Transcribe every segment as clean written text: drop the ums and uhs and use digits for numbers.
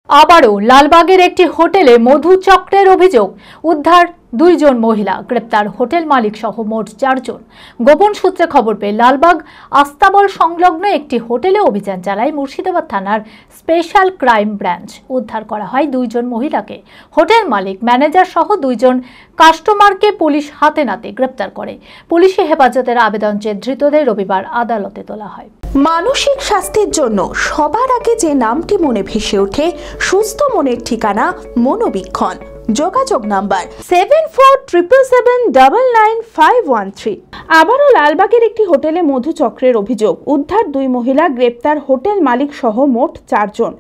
আবারও লালবাগের একটি হোটেলে মধু চক্রের অভিযোগ, উদ্ধার দুইজন মহিলা, গ্রেপ্তার হোটেল মালিক সহ মোট 4 জন। গোপন সূত্রে খবর পেয়ে লালবাগ আস্তাবল সংলগ্ন একটি হোটেলে অভিযান চালায় মুর্শিদাবাদ থানার স্পেশাল ক্রাইম ব্রাঞ্চ। উদ্ধার করা হয় 2 জন মহিলাকে। হোটেল মালিক, ম্যানেজার সহ 2 জন কাস্টমারকে পুলিশ হাতে নাতে গ্রেপ্তার করে। পুলিশি হেফাজতের আবেদন চেয়ে ধৃতদের রবিবার আদালতে তোলা হয়। মানসিক স্বাস্থ্যের জন্য সবার আগে যে নামটি মনে ভেসে ওঠে, সুস্থ মনের ঠিকানা মনোবীক্ষণ। যোগাযোগ নাম্বার 7477799513। আবারও লালবাগের একটি হোটেলে মধু চক্রের অভিযোগ, উদ্ধার 2 মহিলা, গ্রেপ্তার হোটেল মালিক সহ মোট 4 জন।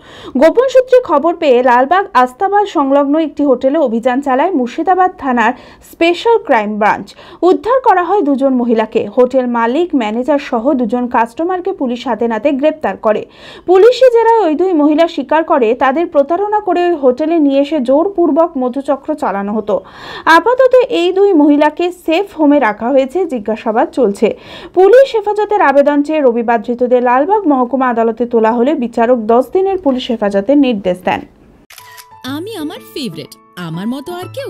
গোপন সূত্রে খবর পেয়ে লালবাগ আস্তাবল সংলগ্ন একটি হোটেলে অভিযান চালায় মুর্শিদাবাদ থানার স্পেশাল ক্রাইম ব্রাঞ্চ। উদ্ধার করা হয় 2 জন মহিলাকে। হোটেল মালিক, ম্যানেজার সহ 2 জন কাস্টমারকে পুলিশ হাতে নাতে গ্রেপ্তার করে। পুলিশি জেরায় ওই 2 মহিলা স্বীকার করে তাদের প্রতারণা করে ওই হোটেলে নিয়ে এসে জোরপূর্বক মধুচক্র চালানো হতো। আপাতত এই 2 মহিলাকে সেফ হোমে রাখা হয়েছে, জিজ্ঞাসাবাদ চলছে। পুলিশ হেফাজতের আবেদন চেয়ে রবিবার ধৃতদের লালবাগ মহকুমা আদালতে তোলা হলে বিচারক 10 দিনের পুলিশ হেফাজতের নির্দেশ দেন। আমি আমার ফেভারিট, আমার মতো আর কেউ।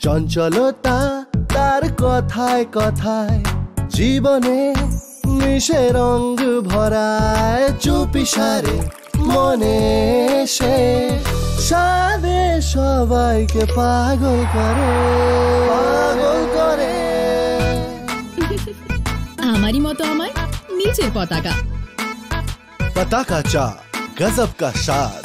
চঞ্চলতা তার কথায় কথায় জীবনে মিশে রঙ ভরায়, চুপি সারে মনে সে সাদে সবাইকে পাগল করে, পাগল করে। আমারই মতো আমার নিচের পতাকা। পতাকা চা, গজব কা স্বাদ।